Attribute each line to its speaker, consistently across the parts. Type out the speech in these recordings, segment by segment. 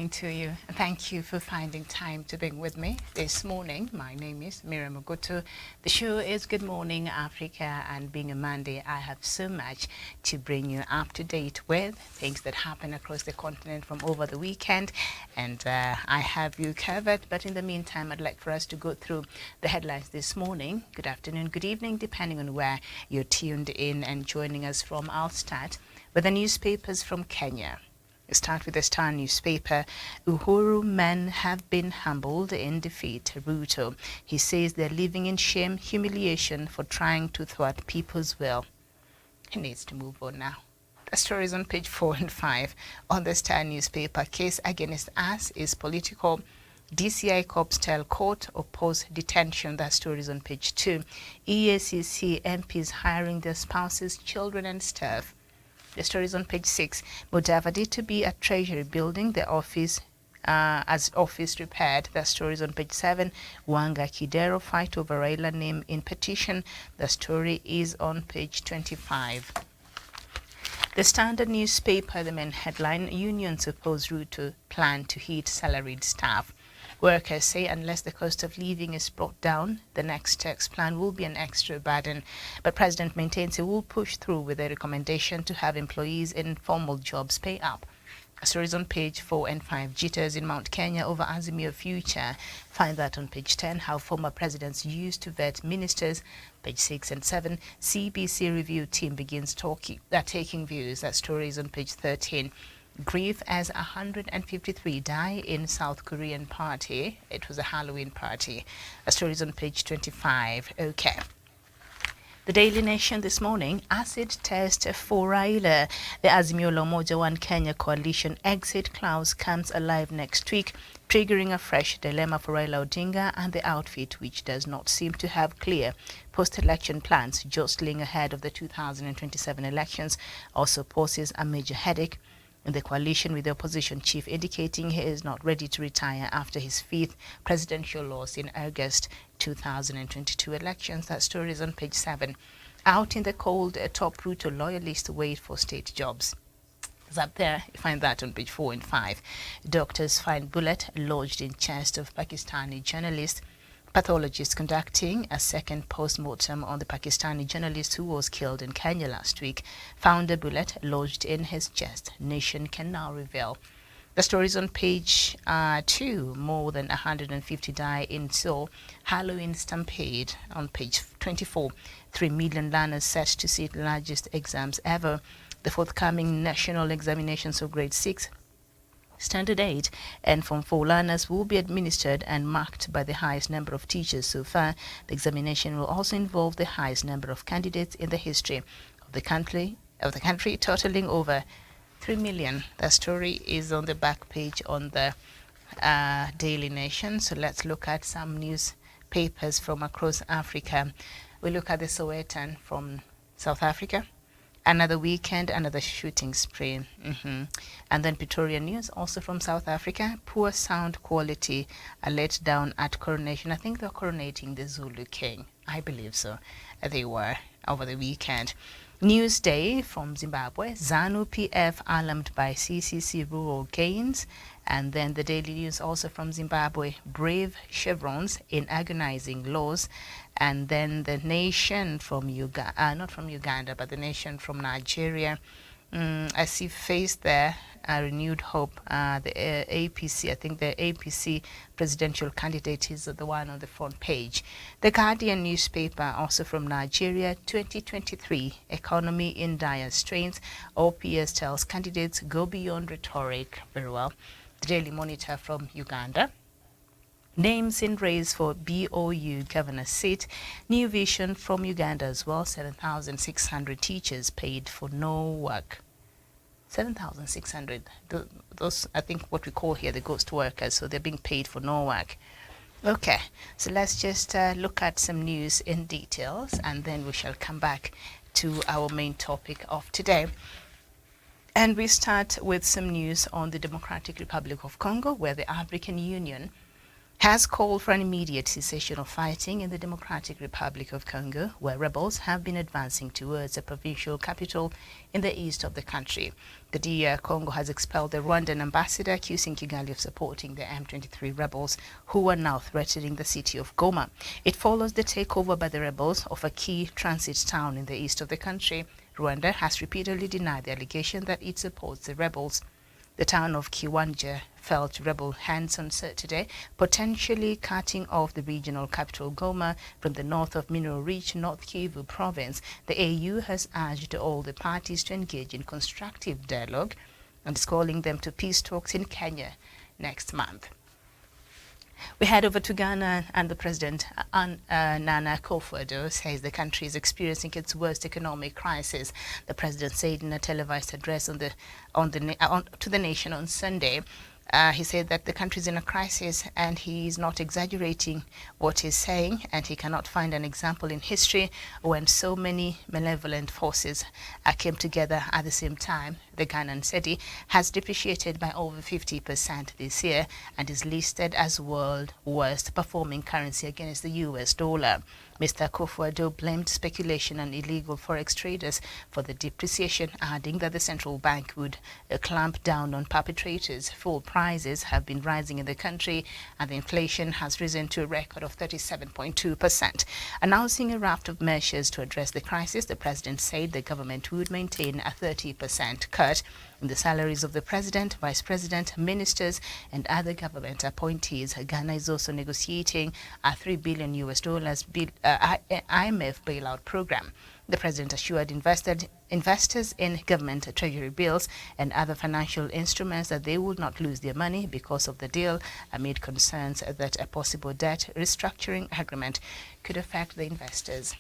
Speaker 1: morning to you. Thank you for finding time to be with me this morning. My name is Miriam Ogutu. The show is Good Morning Africa, and being a Monday, I have so much to bring you up to date with things that happen across the continent from over the weekend, and I have you covered. But in the meantime, I'd like for us to go through the headlines this morning. Good afternoon, good evening, depending on where you're tuned in and joining us from. I'll start with the newspapers from Kenya. Start with the Star newspaper. Uhuru men have been humbled in defeat. Ruto. He says they're living in shame, humiliation for trying to thwart people's will. He needs to move on now. The story is on page 4 and 5 on the Star newspaper. Case against us is political. DCI cops tell court oppose detention. That story is on page 2. EACC MPs hiring their spouses, children and staff. The story is on page 6. Mudavadi to be at Treasury building, the office as office repaired. The story is on page 7. Wanga Kidero fight over Raila name in petition. The story is on page 25. The Standard newspaper, the main headline, unions oppose Ruto plan to hit salaried staff. Workers say unless the cost of living is brought down, the next tax plan will be an extra burden. But President maintains he will push through with a recommendation to have employees in formal jobs pay up. Stories on page 4 and 5. Jitters in Mount Kenya over Azimio future. Find that on page 10. How former presidents used to vet ministers. Page 6 and 7. CBC review team begins taking views. That story is on page 13. Grief as 153 die in South Korean party. It was a Halloween party. A story is on page 25. Okay. The Daily Nation this morning, acid test for Raila. The Azimio la Umoja One Kenya coalition exit clause comes alive next week, triggering a fresh dilemma for Raila Odinga and the outfit, which does not seem to have clear post-election plans. Jostling ahead of the 2027 elections also poses a major headache in the coalition, with the opposition chief indicating he is not ready to retire after his 5th presidential loss in August 2022 elections. That story is on page 7. Out in the cold, a top Ruto loyalist wait for state jobs. It's up there. You find that on page 4 and 5. Doctors find bullet lodged in chest of Pakistani journalist. Pathologists conducting a second post-mortem on the Pakistani journalist who was killed in Kenya last week found a bullet lodged in his chest. Nation can now reveal. The story is on page 2. More than 150 die in Seoul Halloween stampede. On page 24. 3 million learners set to sit largest exams ever. The forthcoming national examinations of grade 6, Standard 8 and Form 4 learners will be administered and marked by the highest number of teachers so far. The examination will also involve the highest number of candidates in the history of the country, totaling over 3 million. The story is on the back page on the Daily Nation. So let's look at some newspapers from across Africa. We look at the Sowetan from South Africa. Another weekend, another shooting spree. And then Pretoria News, also from South Africa. Poor sound quality, a letdown at coronation. I think they're coronating the Zulu king. I believe so. They were over the weekend. Newsday from Zimbabwe. ZANU PF alarmed by CCC rural gains. And then the Daily News also from Zimbabwe. Brave chevrons in agonizing laws. And then the Nation from Uganda, not from Uganda, but the Nation from Nigeria. I see face there, renewed hope. The APC, I think the APC presidential candidate is the one on the front page. The Guardian newspaper, also from Nigeria, 2023, economy in dire straits. OPS tells candidates go beyond rhetoric. Very well. The Daily Monitor from Uganda. Names in race for BOU governor seat. New vision from Uganda as well. 7,600 teachers paid for no work. 7,600. Those, I think, what we call here the ghost workers. So they're being paid for no work. Okay, so let's just look at some news in details, and then we shall come back to our main topic of today. And we start with some news on the Democratic Republic of Congo, where the African Union has called for an immediate cessation of fighting in the Democratic Republic of Congo, where rebels have been advancing towards a provincial capital in the east of the country. The DR Congo has expelled the Rwandan ambassador, accusing Kigali of supporting the M23 rebels, who are now threatening the city of Goma. It follows the takeover by the rebels of a key transit town in the east of the country. Rwanda has repeatedly denied the allegation that it supports the rebels. The town of Kiwanja fell to rebel hands on Saturday, potentially cutting off the regional capital Goma from the north of mineral-rich North Kivu province. The AU has urged all the parties to engage in constructive dialogue and is calling them to peace talks in Kenya next month. We head over to Ghana, and the president, Nana Akufo-Addo, says the country is experiencing its worst economic crisis. The president said in a televised address to the nation on Sunday. He said that the country is in a crisis, and he is not exaggerating what he's saying, and he cannot find an example in history when so many malevolent forces came together at the same time. The Ghanaian cedi has depreciated by over 50% this year and is listed as world worst performing currency against the US dollar. Mr. Akufo-Addo blamed speculation and illegal forex traders for the depreciation, adding that the central bank would clamp down on perpetrators. Fuel prices have been rising in the country, and the inflation has risen to a record of 37.2%. Announcing a raft of measures to address the crisis, the president said the government would maintain a 30% cut in the salaries of the president, vice president, ministers, and other government appointees. Ghana is also negotiating a $3 billion IMF bailout program. The president assured investors in government treasury bills and other financial instruments that they would not lose their money because of the deal, amid concerns that a possible debt restructuring agreement could affect the investors.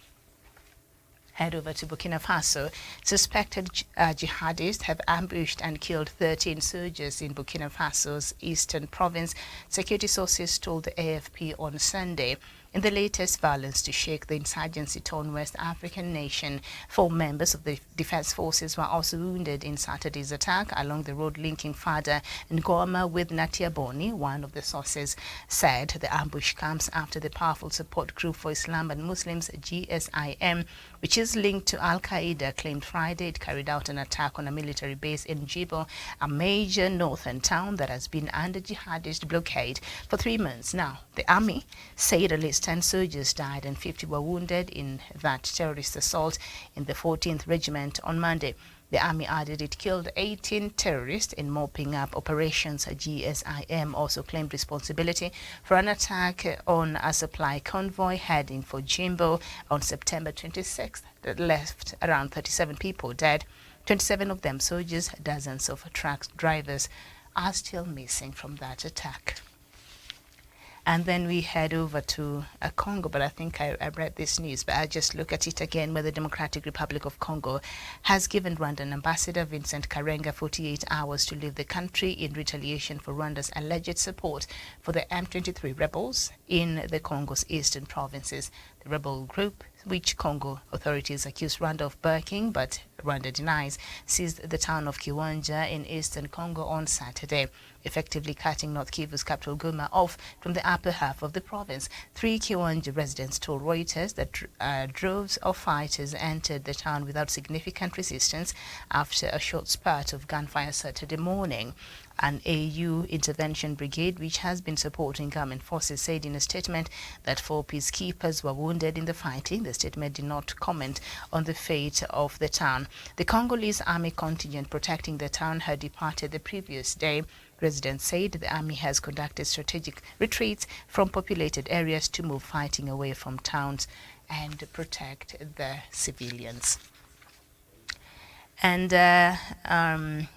Speaker 1: Head over to Burkina Faso. Suspected jihadists have ambushed and killed 13 soldiers in Burkina Faso's eastern province, security sources told the AFP on Sunday. In the latest violence to shake the insurgency-torn West African nation, 4 members of the defense forces were also wounded in Saturday's attack along the road linking Fada and Goma with Natiaboni. One of the sources said the ambush comes after the powerful support group for Islam and Muslims, GSIM, which is linked to Al-Qaeda, claimed Friday it carried out an attack on a military base in Djibo, a major northern town that has been under jihadist blockade for 3 months now. The army said at least 10 soldiers died and 50 were wounded in that terrorist assault in the 14th Regiment on Monday. The army added it killed 18 terrorists in mopping up operations. GSIM also claimed responsibility for an attack on a supply convoy heading for Jimbo on September 26th that left around 37 people dead. 27 of them soldiers. Dozens of truck drivers are still missing from that attack. And then we head over to Congo, but I think I read this news, but I'll just look at it again, where the Democratic Republic of Congo has given Rwandan Ambassador Vincent Karenga 48 hours to leave the country in retaliation for Rwanda's alleged support for the M23 rebels in the Congo's eastern provinces. The rebel group, which Congo authorities accuse Rwanda of backing, but Rwanda denies, seized the town of Kiwanja in eastern Congo on Saturday, effectively cutting North Kivu's capital Goma off from the upper half of the province. 3 Kiwanja residents told Reuters that droves of fighters entered the town without significant resistance after a short spurt of gunfire Saturday morning. An AU intervention brigade, which has been supporting government forces, said in a statement that 4 peacekeepers were wounded in the fighting. The statement did not comment on the fate of the town. The Congolese army contingent protecting the town had departed the previous day. Residents said the army has conducted strategic retreats from populated areas to move fighting away from towns and protect the civilians. And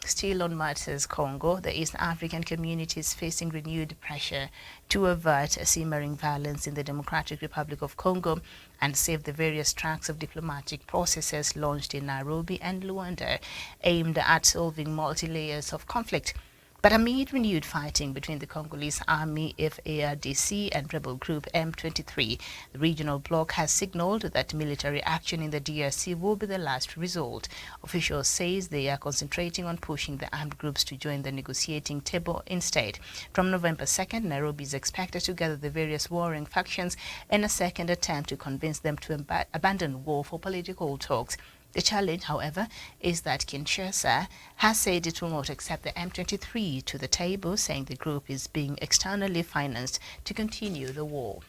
Speaker 1: still on matters Congo, the East African community is facing renewed pressure to avert simmering violence in the Democratic Republic of Congo and save the various tracks of diplomatic processes launched in Nairobi and Luanda aimed at solving multi-layers of conflict. But amid renewed fighting between the Congolese Army, FARDC, and rebel group M23, the regional bloc has signaled that military action in the DRC will be the last resort. Officials say they are concentrating on pushing the armed groups to join the negotiating table instead. From November 2nd, Nairobi is expected to gather the various warring factions in a second attempt to convince them to abandon war for political talks. The challenge, however, is that Kinshasa has said it will not accept the M23 to the table, saying the group is being externally financed to continue the war.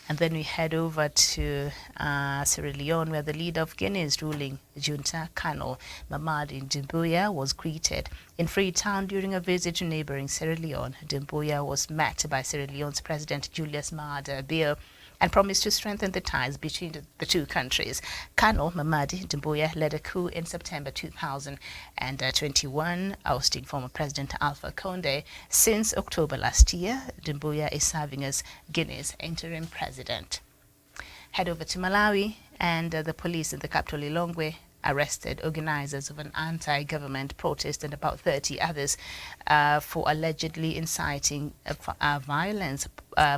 Speaker 1: And then we head over to Sierra Leone, where the leader of Guinea's ruling junta, Colonel Mamadi Doumbouya, was greeted in Freetown during a visit to neighboring Sierra Leone. Doumbouya was met by Sierra Leone's President Julius Maada Bio and promised to strengthen the ties between the two countries. Colonel Mamadi Doumbouya led a coup in September 2021, ousting former President Alpha Conde. Since October last year, Doumbouya is serving as Guinea's interim president. Head over to Malawi, and the police in the capital Lilongwe arrested organizers of an anti-government protest and about 30 others for allegedly inciting violence.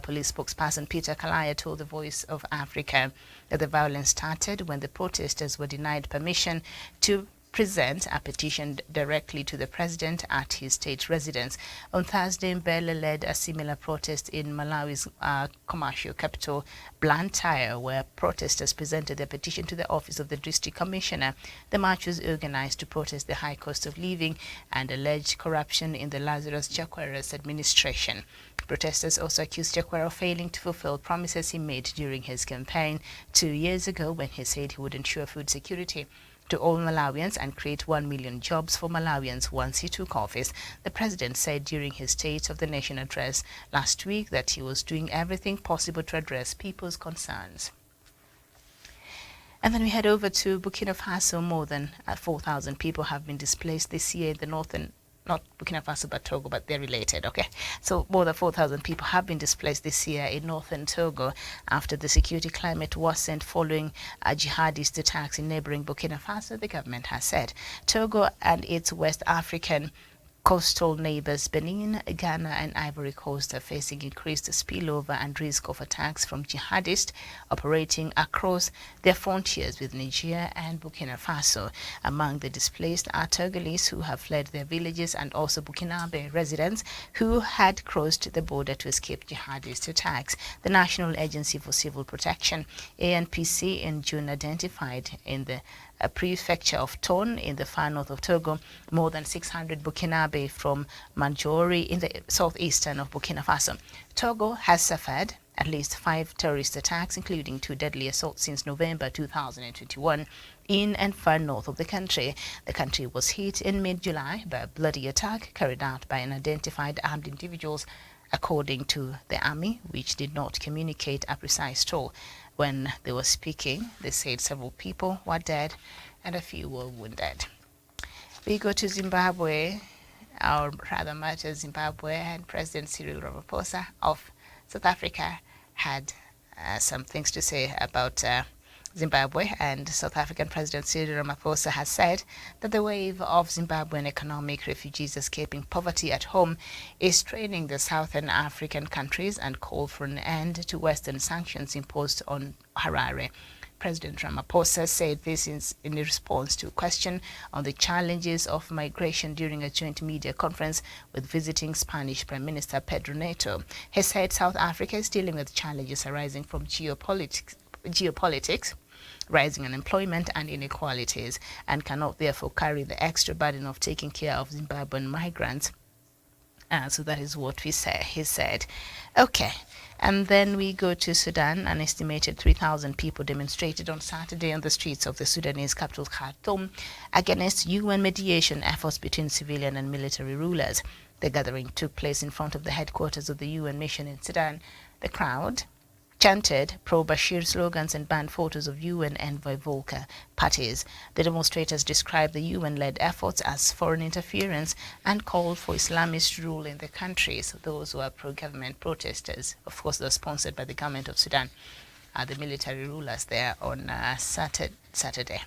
Speaker 1: Police spokesperson Peter Kalaya told the Voice of Africa that the violence started when the protesters were denied permission to present a petition directly to the president at his state residence. On Thursday, Mbele led a similar protest in Malawi's commercial capital, Blantyre, where protesters presented their petition to the office of the district commissioner. The march was organized to protest the high cost of living and alleged corruption in the Lazarus Chakwera's administration. Protesters also accused Chakwera of failing to fulfill promises he made during his campaign 2 years ago, when he said he would ensure food security to all Malawians and create 1 million jobs for Malawians once he took office. The president said during his State of the Nation address last week that he was doing everything possible to address people's concerns. And then we head over to Burkina Faso. More than 4,000 people have been displaced this year in the northern, not Burkina Faso but Togo, but they're related, okay? So more than 4,000 people have been displaced this year in northern Togo after the security climate worsened following jihadist attacks in neighboring Burkina Faso, the government has said. Togo and its West African coastal neighbors Benin, Ghana and Ivory Coast are facing increased spillover and risk of attacks from jihadists operating across their frontiers with Niger and Burkina Faso. Among the displaced are Togolese who have fled their villages and also Burkinabe residents who had crossed the border to escape jihadist attacks. The National Agency for Civil Protection, ANPC, in June identified in the prefecture of Ton in the far north of Togo more than 600 Burkinabe from Mandjori in the southeastern of Burkina Faso. Togo has suffered at least 5 terrorist attacks, including 2 deadly assaults since November 2021 in and far north of the country. The country was hit in mid-July by a bloody attack carried out by unidentified armed individuals, according to the army, which did not communicate a precise toll. When they were speaking, they said several people were dead and a few were wounded. We go to Zimbabwe, or rather much as Zimbabwe, and President Cyril Ramaphosa of South Africa had some things to say about Zimbabwe, and South African President Cyril Ramaphosa has said that the wave of Zimbabwean economic refugees escaping poverty at home is straining the Southern African countries and called for an end to Western sanctions imposed on Harare. President Ramaphosa said this in response to a question on the challenges of migration during a joint media conference with visiting Spanish Prime Minister Pedro Neto. He said South Africa is dealing with challenges arising from geopolitics, rising unemployment and inequalities, and cannot therefore carry the extra burden of taking care of Zimbabwean migrants. So that is what he said. Okay, and then we go to Sudan. An estimated 3,000 people demonstrated on Saturday on the streets of the Sudanese capital Khartoum against UN mediation efforts between civilian and military rulers. The gathering took place in front of the headquarters of the UN mission in Sudan. The crowd chanted pro-Bashir slogans and banned photos of UN envoy Volker parties. The demonstrators described the UN-led efforts as foreign interference and called for Islamist rule in the country. So those who are pro-government protesters, of course, they're sponsored by the government of Sudan, are the military rulers there on Saturday.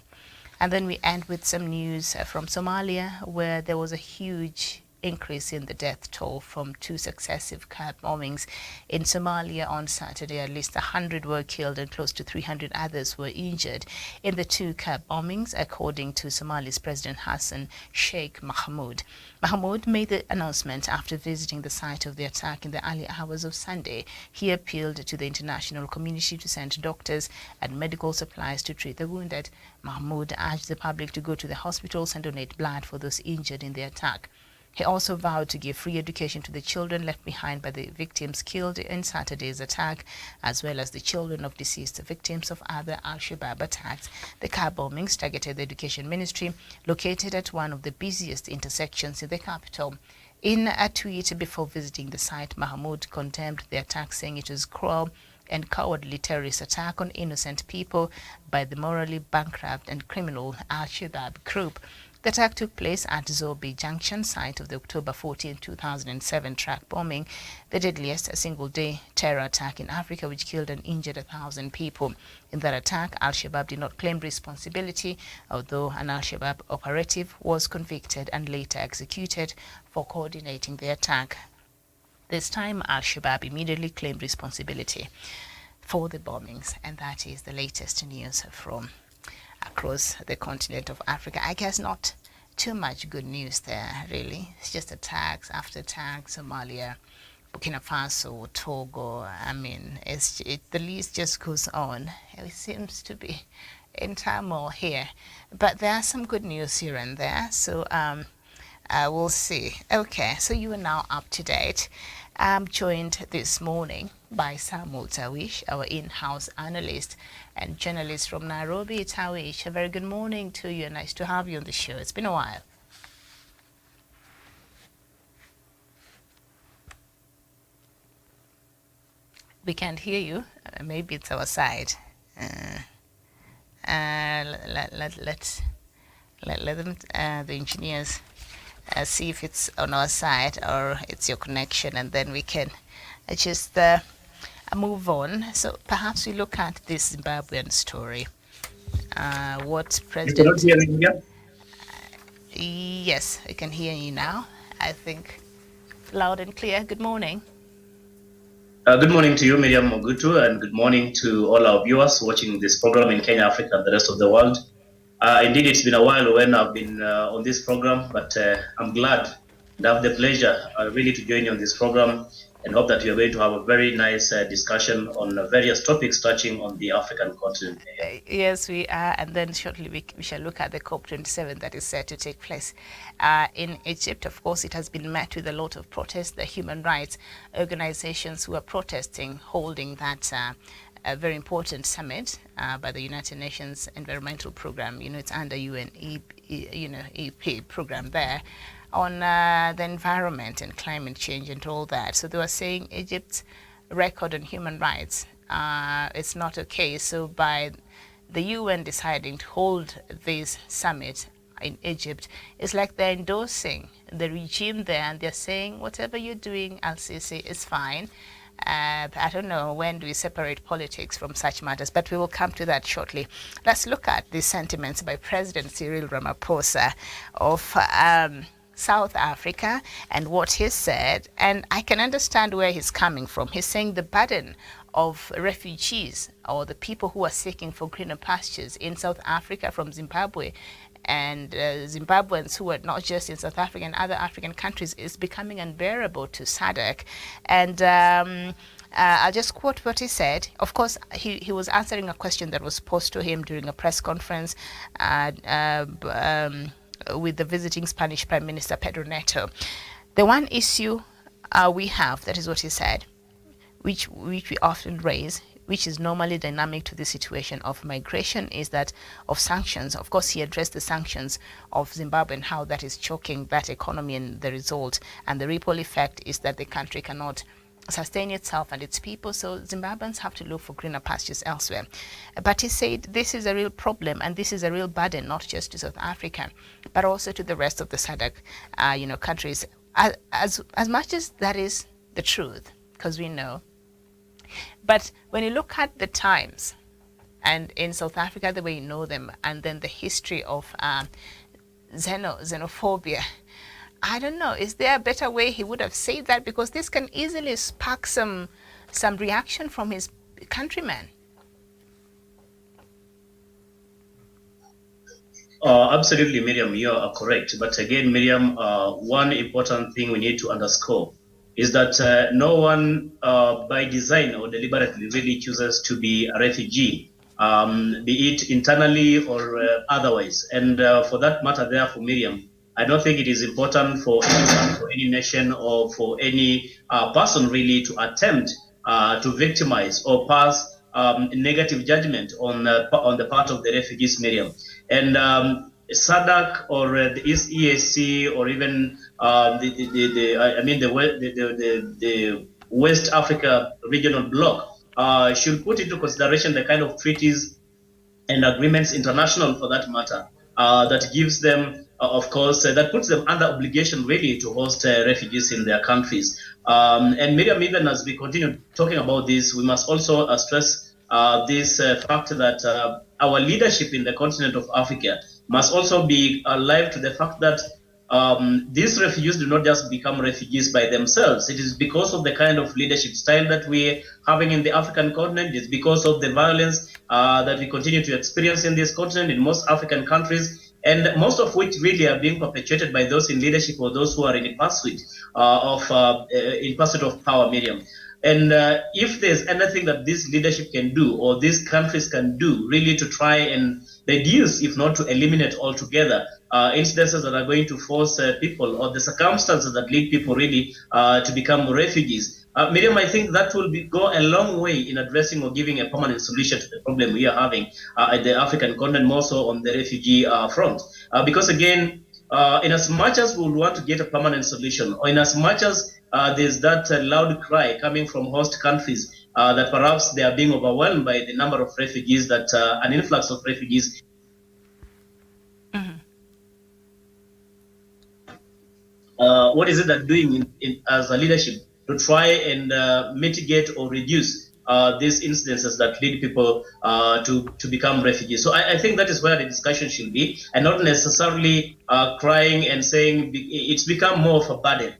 Speaker 1: And then we end with some news from Somalia, where there was a huge increase in the death toll from 2 successive car bombings in Somalia on Saturday. At least 100 were killed and close to 300 others were injured in the 2 car bombings, according to Somalia's President Hassan Sheikh Mohamud. Mohamud made the announcement after visiting the site of the attack in the early hours of Sunday. He appealed to the international community to send doctors and medical supplies to treat the wounded. Mohamud urged the public to go to the hospitals and donate blood for those injured in the attack. He also vowed to give free education to the children left behind by the victims killed in Saturday's attack, as well as the children of deceased victims of other Al-Shabaab attacks. The car bombings targeted the education ministry, located at one of the busiest intersections in the capital. In a tweet before visiting the site, Mahmoud condemned the attack, saying it was cruel and cowardly terrorist attack on innocent people by the morally bankrupt and criminal Al-Shabaab group. The attack took place at Zobe Junction, site of the October 14, 2007 truck bombing, the deadliest single-day terror attack in Africa, which killed and injured 1,000 people. In that attack, Al-Shabaab did not claim responsibility, although an Al-Shabaab operative was convicted and later executed for coordinating the attack. This time, Al-Shabaab immediately claimed responsibility for the bombings, and that is the latest news from across the continent of Africa. I guess not too much good news there, really. It's just attacks after attacks, Somalia, Burkina Faso, Togo. I mean, the list just goes on. It seems to be in turmoil here. But there are some good news here and there, so we'll see. Okay, so you are now up to date. I'm joined this morning by Samuel Tawish, our in-house analyst and journalist from Nairobi. Tawish, a very good morning to you. Nice to have you on the show. It's been a while. We can't hear you. Maybe it's our side. Let them, the engineers, see if it's on our side or it's your connection, and then we can just move on. So perhaps we look at this Zimbabwean story. What President...
Speaker 2: You cannot hear me here?
Speaker 1: Yes, I can hear you now. I think loud and clear. Good morning.
Speaker 2: Good morning to you, Miriam Mogutu, and good morning to all our viewers watching this program in Kenya, Africa, and the rest of the world. Indeed, it's been a while when I've been on this program, but I'm glad and have the pleasure really to join you on this program, and hope that we are going to have a very nice discussion on various topics touching on the African continent.
Speaker 1: Yes, we are, and then shortly we shall look at the COP27 that is set to take place in Egypt. Of course, it has been met with a lot of protest. The human rights organizations who are protesting, holding that a very important summit by the United Nations Environmental Program. You know, it's under EP program there on the environment and climate change and all that. So they were saying Egypt's record on human rights, it's not okay. So by the UN deciding to hold this summit in Egypt, it's like they're endorsing the regime there, and they're saying whatever you're doing, Al-Sisi, is fine. I don't know, when do we separate politics from such matters, but we will come to that shortly. Let's look at the sentiments by President Cyril Ramaphosa of South Africa and what he said, and I can understand where he's coming from. He's saying the burden of refugees or the people who are seeking for greener pastures in South Africa from Zimbabwe, and Zimbabweans who are not just in South Africa and other African countries, is becoming unbearable to SADC. And I'll just quote what he said. Of course, he was answering a question that was posed to him during a press conference with the visiting Spanish Prime Minister Pedro Neto. The one issue we have, that is what he said, which we often raise, which is normally dynamic to the situation of migration, is that of sanctions. Of course, he addressed the sanctions of Zimbabwe and how that is choking that economy, and the result and the ripple effect is that the country cannot sustain itself and its people, so Zimbabweans have to look for greener pastures elsewhere. But he said this is a real problem, and this is a real burden, not just to South Africa, but also to the rest of the SADC countries. As much as that is the truth, because we know. But when you look at the times, And in South Africa, the way you know them, and then the history of xenophobia. I don't know. Is there a better way he would have said that? Because this can easily spark some reaction from his countrymen.
Speaker 2: Absolutely, Miriam, you are correct. But again, Miriam, one important thing we need to underscore is that no one by design or deliberately really chooses to be a refugee, be it internally or otherwise. And for that matter, therefore, Miriam, I don't think it is important for anyone, for any nation, or for any person really to attempt to victimize or pass negative judgment on the part of the refugees, Miriam. And SADC or the East EAC or even the West Africa regional bloc should put into consideration the kind of treaties and agreements, international for that matter, that gives them, of course, that puts them under obligation really to host refugees in their countries. And Miriam, even as we continue talking about this, we must also stress this fact that our leadership in the continent of Africa must also be alive to the fact that these refugees do not just become refugees by themselves. It is because of the kind of leadership style that we're having in the African continent. It's because of the violence that we continue to experience in this continent, in most African countries, and most of which really are being perpetuated by those in leadership or those who are in pursuit of power, Miriam. And if there's anything that this leadership can do or these countries can do really to try and reduce, if not to eliminate altogether, incidences that are going to force people or the circumstances that lead people really to become refugees. Miriam, I think that will go a long way in addressing or giving a permanent solution to the problem we are having at the African continent, more so on the refugee front. Because again, in as much as we want to get a permanent solution, or in as much as there's that loud cry coming from host countries that perhaps they are being overwhelmed by the number of refugees, that an influx of refugees. What is it that doing as a leadership to try and mitigate or reduce these incidences that lead people to become refugees? So I think that is where the discussion should be, and not necessarily crying and saying it's become more of a burden.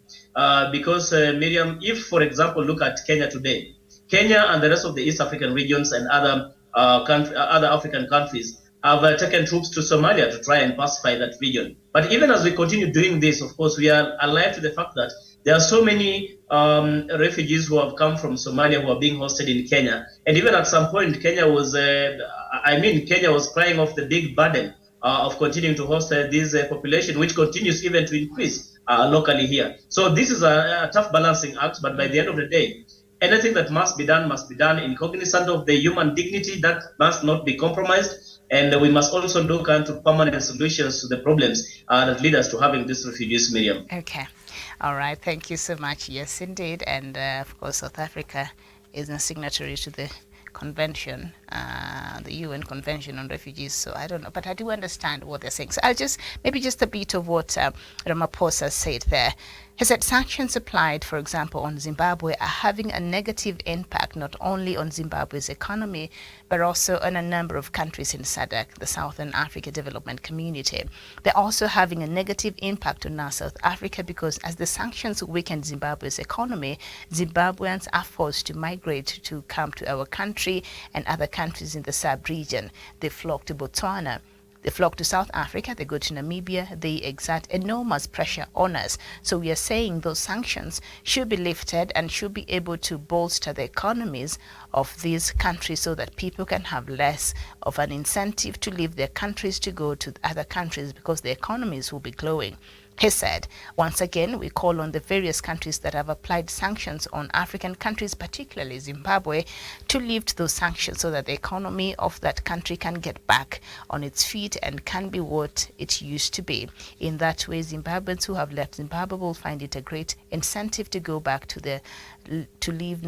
Speaker 2: Because Miriam, if for example look at Kenya today, Kenya and the rest of the East African regions and other other African countries have taken troops to Somalia to try and pacify that region. But even as we continue doing this, of course, we are alive to the fact that there are so many refugees who have come from Somalia who are being hosted in Kenya. And even at some point, Kenya was crying off the big burden of continuing to host this population, which continues even to increase locally here. So this is a tough balancing act, but by the end of the day, anything that must be done in cognizance of the human dignity that must not be compromised. And we must also look into permanent solutions to the problems that lead us to having these refugees, Miriam.
Speaker 1: Okay. All right. Thank you so much. Yes, indeed. And of course, South Africa is a signatory to the convention, the UN Convention on Refugees. So I don't know, but I do understand what they're saying. So I'll just, maybe just a bit of what Ramaphosa said there. He said sanctions applied, for example, on Zimbabwe are having a negative impact not only on Zimbabwe's economy, but also on a number of countries in SADC, the Southern Africa Development Community. They're also having a negative impact on our South Africa because as the sanctions weaken Zimbabwe's economy, Zimbabweans are forced to migrate to come to our country and other countries in the sub-region. They flock to Botswana. They flock to South Africa, they go to Namibia, they exert enormous pressure on us. So we are saying those sanctions should be lifted and should be able to bolster the economies of these countries so that people can have less of an incentive to leave their countries to go to other countries because the economies will be growing. He said, once again, we call on the various countries that have applied sanctions on African countries, particularly Zimbabwe, to lift those sanctions so that the economy of that country can get back on its feet and can be what it used to be. In that way, Zimbabweans who have left Zimbabwe will find it a great incentive to go back to live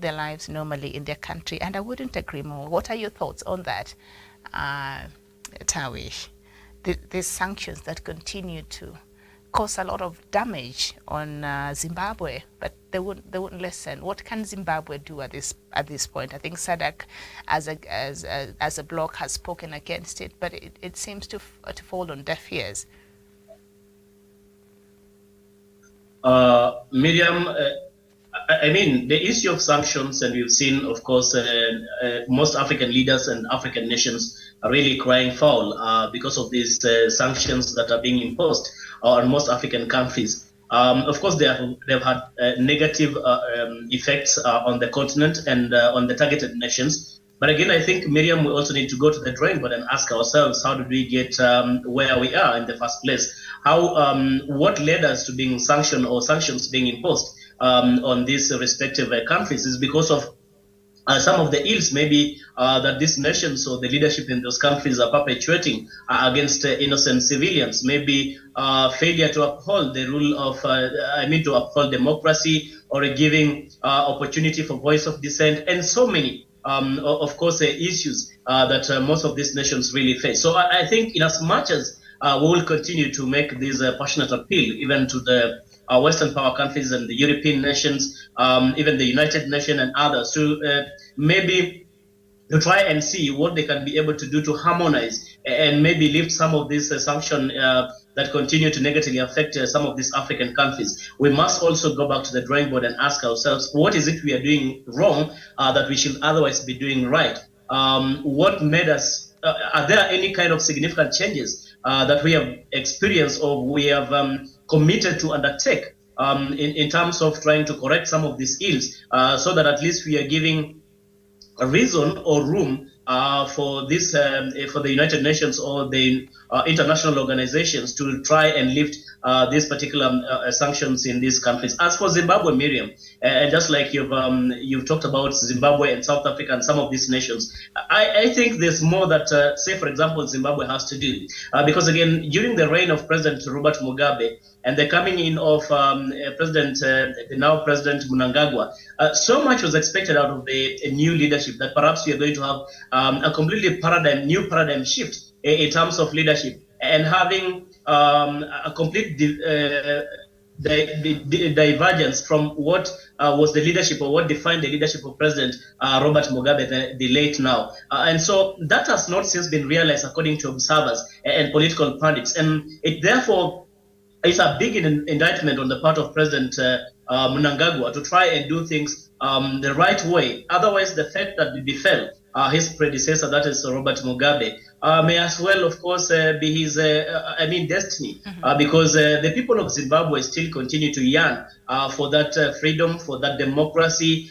Speaker 1: their lives normally in their country. And I wouldn't agree more. What are your thoughts on that, Tawish? These sanctions that continue to cause a lot of damage on Zimbabwe, but they wouldn't listen. What can Zimbabwe do at this point? I think SADC as a bloc has spoken against it, but it seems to fall on deaf ears.
Speaker 2: Miriam, I mean, the issue of sanctions, and we've seen, of course, most African leaders and African nations are really crying foul because of these sanctions that are being imposed on most African countries. Of course, they've had negative effects on the continent and on the targeted nations. But again, I think, Miriam, we also need to go to the drawing board and ask ourselves, how did we get where we are in the first place? What led us to being sanctioned or sanctions being imposed on these respective countries is because of some of the ills maybe that these nations or the leadership in those countries are perpetuating against innocent civilians. Maybe failure to uphold the rule of, to uphold democracy, or giving opportunity for voice of dissent, and so many, of course, issues that most of these nations really face. So I think in as much as we will continue to make this passionate appeal, even to the Western power countries and the European nations, even the United Nations and others, to maybe to try and see what they can be able to do to harmonize and maybe lift some of these sanctions that continue to negatively affect some of these African countries. We must also go back to the drawing board and ask ourselves, what is it we are doing wrong that we should otherwise be doing right? What made us, are there any kind of significant changes that we have experienced or we have committed to undertake in terms of trying to correct some of these ills, so that at least we are giving a reason or room for this, for the United Nations or the international organizations to try and lift these particular sanctions in these countries. As for Zimbabwe, Miriam, just like you've talked about Zimbabwe and South Africa and some of these nations, I think there's more that, say, for example, Zimbabwe has to do. Because again, during the reign of President Robert Mugabe and the coming in of the now President Mnangagwa, so much was expected out of the new leadership that perhaps we are going to have a completely new paradigm shift in terms of leadership, and having a complete divergence from what was the leadership or what defined the leadership of President Robert Mugabe, the late now. And so that has not since been realized according to observers and political pundits. And it therefore is a big indictment on the part of President Mnangagwa to try and do things the right way. Otherwise, the fate that befell his predecessor, that is Robert Mugabe, may as well, of course, be his, destiny, because the people of Zimbabwe still continue to yearn for that freedom, for that democracy.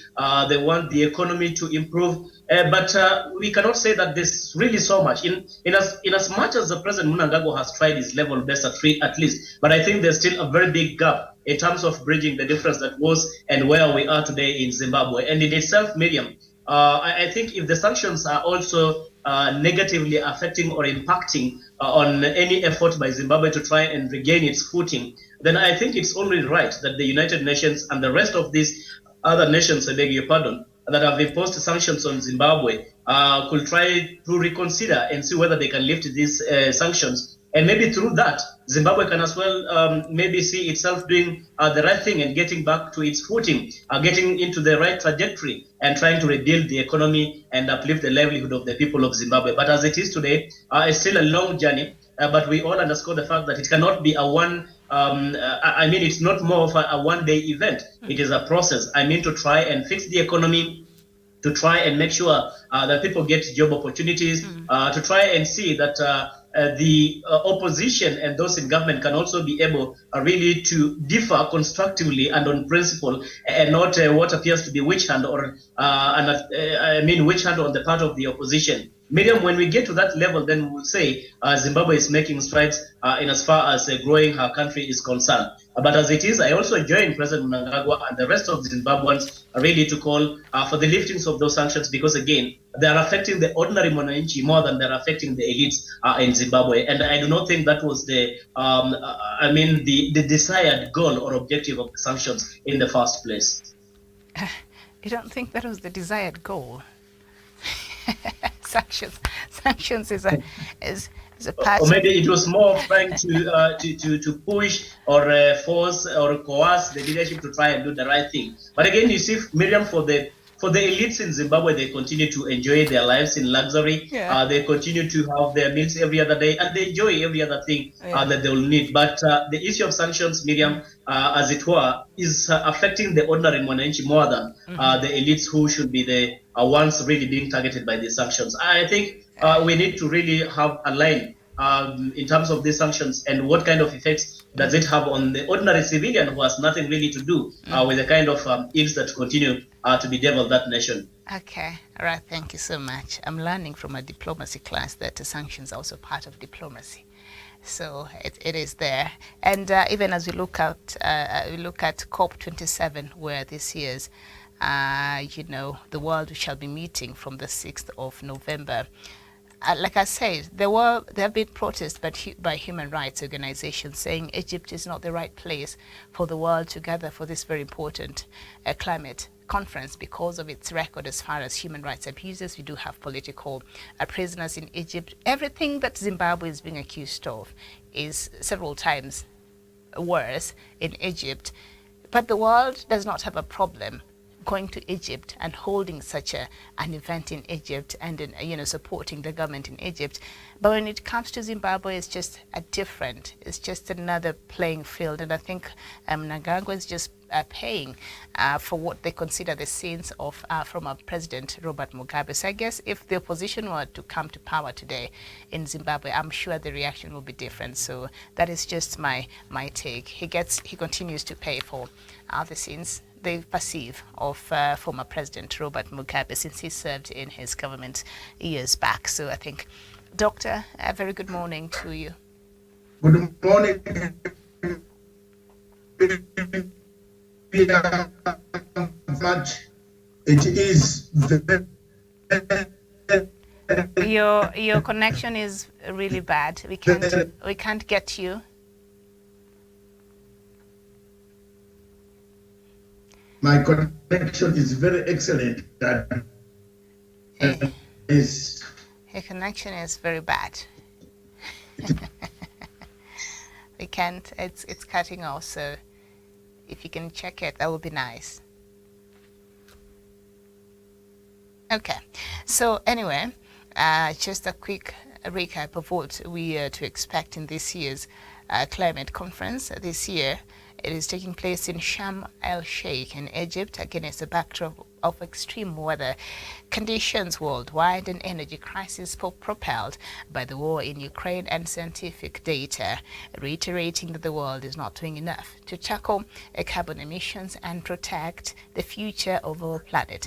Speaker 2: They want the economy to improve. But we cannot say that there's really so much. In as much as the President Mnangagwa has tried his level best at least, but I think there's still a very big gap in terms of bridging the difference that was and where we are today in Zimbabwe. And in itself, Miriam, I think if the sanctions are also negatively affecting or impacting on any effort by Zimbabwe to try and regain its footing, then I think it's only right that the United Nations and the rest of these other nations, I beg your pardon, that have imposed sanctions on Zimbabwe could try to reconsider and see whether they can lift these sanctions. And maybe through that, Zimbabwe can as well maybe see itself doing the right thing and getting back to its footing, getting into the right trajectory and trying to rebuild the economy and uplift the livelihood of the people of Zimbabwe. But as it is today, it's still a long journey, but we all underscore the fact that it cannot be a one, it's not more of a one-day event. It is a process. To try and fix the economy, to try and make sure that people get job opportunities, to try and see that the opposition and those in government can also be able really to differ constructively and on principle, and not what appears to be witch hunt or witch hunt on the part of the opposition. Miriam, when we get to that level, then we'll say Zimbabwe is making strides in as far as growing her country is concerned. But as it is, I also join President Mnangagwa and the rest of the Zimbabweans ready to call for the liftings of those sanctions, because again, they are affecting the ordinary Mwananchi more than they're affecting the elites in Zimbabwe. And I do not think that was the desired goal or objective of the sanctions in the first place.
Speaker 1: You don't think that was the desired goal? Sanctions is It's a
Speaker 2: or
Speaker 1: part of.
Speaker 2: maybe it was more of trying to push or force or coerce the leadership to try and do the right thing. But again, you see, Miriam, for the elites in Zimbabwe, they continue to enjoy their lives in luxury.
Speaker 1: Yeah.
Speaker 2: They continue to have their meals every other day, and they enjoy every other thing
Speaker 1: Yeah.
Speaker 2: that they will need. But the issue of sanctions, Miriam, as it were, is affecting the ordinary Mwananchi more than the elites who should be the ones really being targeted by these sanctions. I think we need to really have a line in terms of these sanctions and what kind of effects does it have on the ordinary civilian who has nothing really to do with the kind of ills that continue to bedevil that nation.
Speaker 1: Okay, all right, thank you so much. I'm learning from a diplomacy class that the sanctions are also part of diplomacy. So it is there. And even as we look at COP27, where this year's, the world shall be meeting from the 6th of November. Like I said, there have been protests by human rights organizations saying Egypt is not the right place for the world to gather for this very important climate conference because of its record as far as human rights abuses. We do have political prisoners in Egypt. Everything that Zimbabwe is being accused of is several times worse in Egypt. But the world does not have a problem going to Egypt and holding such an event in Egypt and supporting the government in Egypt. But when it comes to Zimbabwe, it's just it's just another playing field. And I think Mnangagwa is just paying for what they consider the sins of former President Robert Mugabe. So I guess if the opposition were to come to power today in Zimbabwe, I'm sure the reaction will be different. So that is just my take. He continues to pay for the sins they perceive of former President Robert Mugabe since he served in his government years back. So I think, Doctor, a very good morning to you.
Speaker 3: Good morning. Much. It is
Speaker 1: your connection is really bad. We can't get you.
Speaker 3: My connection is very excellent.
Speaker 1: Your connection is very bad. We can't. It's cutting off. So if you can check it, that would be nice. Okay. So anyway, just a quick recap of what we are to expect in this year's climate conference. This year, it is taking place in Sharm el-Sheikh in Egypt against a backdrop of extreme weather conditions worldwide and energy crisis propelled by the war in Ukraine and scientific data, reiterating that the world is not doing enough to tackle carbon emissions and protect the future of our planet.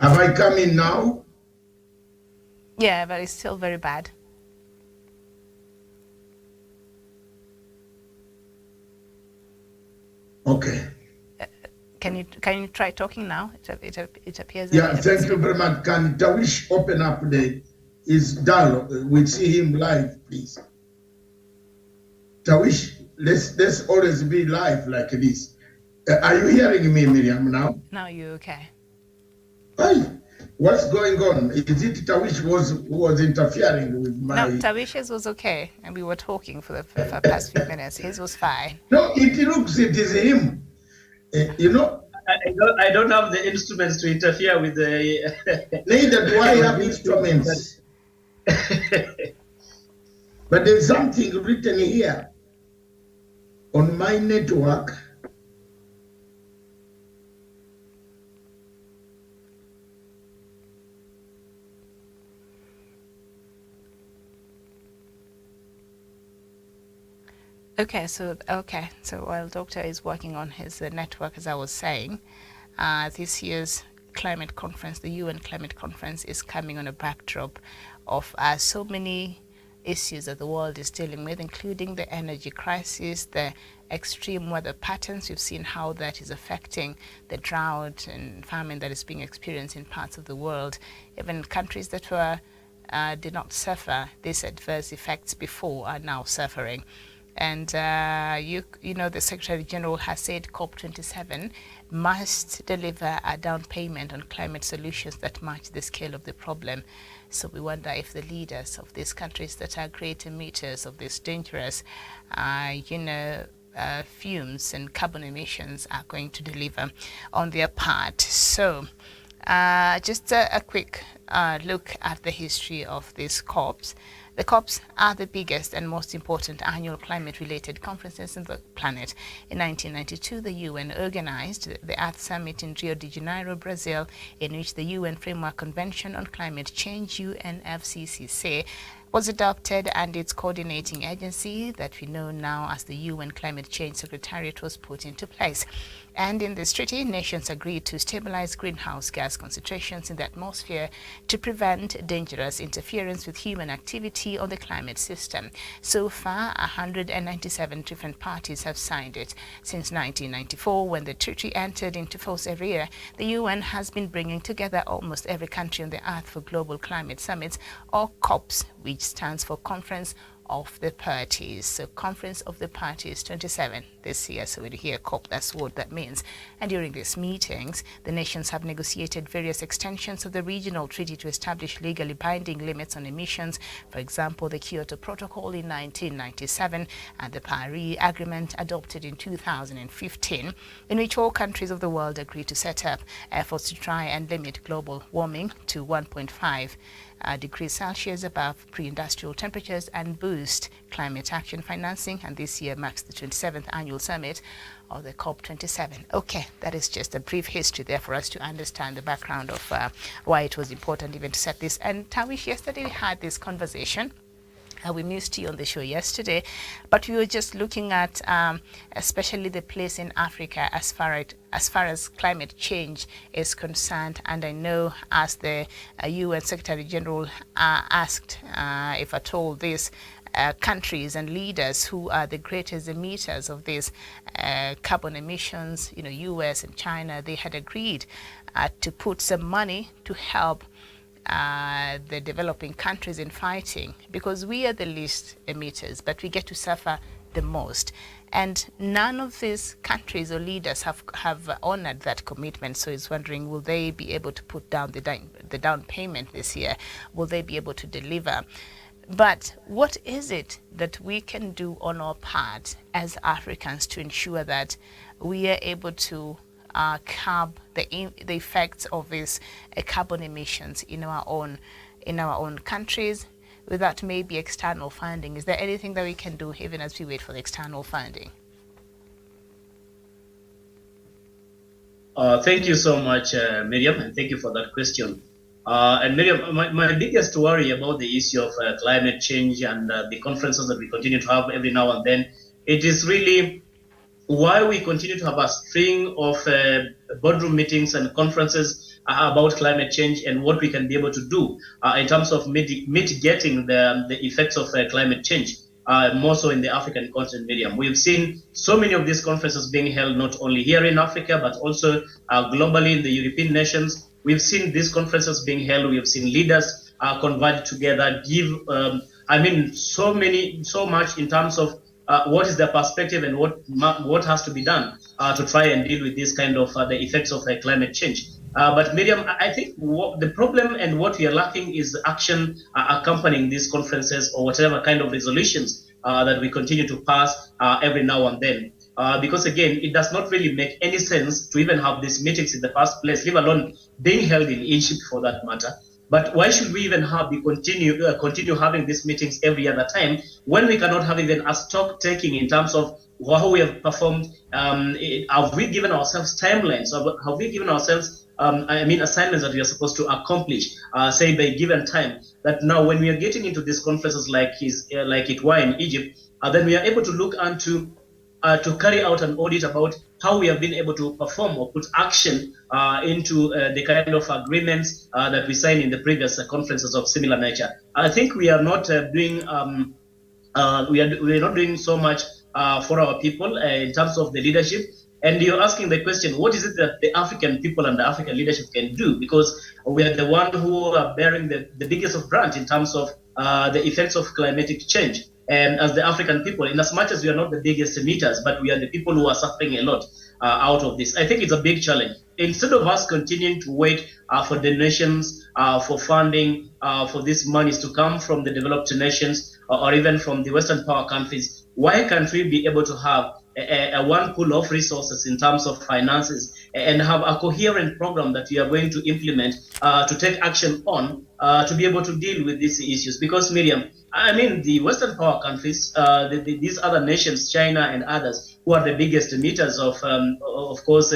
Speaker 3: Have I come in now?
Speaker 1: Yeah, but it's still very bad.
Speaker 3: Okay.
Speaker 1: Can you try talking now? It appears.
Speaker 3: Yeah, thank you very much. Can Tawish open up his dialogue? We'll see him live, please. Tawish, let's always be live like this. Are you hearing me, Miriam, now?
Speaker 1: Now you're okay.
Speaker 3: Hi. What's going on? Is it Tawish who was interfering with my...
Speaker 1: No, Tawish's was okay, and we were talking for the past few minutes. His was fine.
Speaker 3: No, it is him.
Speaker 2: I don't have the instruments to interfere with the...
Speaker 3: Neither do I have instruments. But there's something written here on my network.
Speaker 1: Okay, so while Doctor is working on his network, as I was saying, this year's climate conference, the UN climate conference, is coming on a backdrop of so many issues that the world is dealing with, including the energy crisis, the extreme weather patterns. We've seen how that is affecting the drought and famine that is being experienced in parts of the world. Even countries that did not suffer these adverse effects before are now suffering. And you know, the Secretary General has said COP27 must deliver a down payment on climate solutions that match the scale of the problem. So we wonder if the leaders of these countries that are great emitters of this dangerous, fumes and carbon emissions are going to deliver on their part. So just a quick look at the history of these COPs. The COPs are the biggest and most important annual climate-related conferences on the planet. In 1992, the UN organized the Earth Summit in Rio de Janeiro, Brazil, in which the UN Framework Convention on Climate Change, UNFCCC, was adopted, and its coordinating agency that we know now as the UN Climate Change Secretariat was put into place. And in this treaty, nations agreed to stabilize greenhouse gas concentrations in the atmosphere to prevent dangerous interference with human activity on the climate system. So far, 197 different parties have signed it. Since 1994, when the treaty entered into force every year, the UN has been bringing together almost every country on the earth for global climate summits, or COPs, which stands for Conference of the Parties. So Conference of the Parties 27 this year. So when you hear COP, that's what that means. And during these meetings, the nations have negotiated various extensions of the regional treaty to establish legally binding limits on emissions. For example, the Kyoto Protocol in 1997 and the Paris Agreement adopted in 2015, in which all countries of the world agreed to set up efforts to try and limit global warming to 1.5 degrees Celsius above pre-industrial temperatures and boost climate action financing. And this year marks the 27th annual summit of the COP27. Okay, that is just a brief history there for us to understand the background of why it was important even to set this. And Tawish, yesterday we had this conversation. We missed you on the show yesterday, but we were just looking at especially the place in Africa as far as climate change is concerned. And I know, as the UN Secretary General asked if at all these countries and leaders who are the greatest emitters of these carbon emissions, you know, US and China, they had agreed to put some money to help the developing countries in fighting, because we are the least emitters, but we get to suffer the most. And none of these countries or leaders have honored that commitment. So it's wondering, will they be able to put down the down payment this year? Will they be able to deliver? But what is it that we can do on our part as Africans to ensure that we are able to curb the effects of these carbon emissions in our own countries without maybe external funding? Is there anything that we can do even as we wait for the external funding?
Speaker 2: Thank you so much, Miriam, and thank you for that question. And Miriam, my biggest worry about the issue of climate change and the conferences that we continue to have every now and then, it is really why we continue to have a string of boardroom meetings and conferences about climate change and what we can be able to do in terms of mitigating the effects of climate change, more so in the African continent, Miriam. We've seen so many of these conferences being held not only here in Africa, but also globally in the European nations. We've seen these conferences being held. We have seen leaders converge together, give, so much in terms of what is the perspective and what has to be done to try and deal with this kind of the effects of climate change. But Miriam, I think the problem and what we are lacking is action accompanying these conferences or whatever kind of resolutions that we continue to pass every now and then. Because again, it does not really make any sense to even have these meetings in the first place, let alone being held in Egypt for that matter. But why should we even continue having these meetings every other time when we cannot have even a stock taking in terms of how we have performed? Have we given ourselves timelines? Have we given ourselves assignments that we are supposed to accomplish, say by a given time? That now, when we are getting into these conferences like it were in Egypt, then we are able to look into to carry out an audit about how we have been able to perform or put action into the kind of agreements that we signed in the previous conferences of similar nature. I think we are not doing we are not doing so much for our people in terms of the leadership. And you're asking the question, what is it that the African people and the African leadership can do? Because we are the one who are bearing the biggest of brunt in terms of the effects of climatic change. as the African people, in as much as we are not the biggest emitters, but we are the people who are suffering a lot out of this. I think it's a big challenge. Instead of us continuing to wait for donations, for funding, for these monies to come from the developed nations or even from the Western power countries, why can't we be able to have a one pool of resources in terms of finances and have a coherent program that we are going to implement to take action on to be able to deal with these issues? Because, Miriam, I mean, the Western power countries, these other nations, China and others, who are the biggest emitters of course,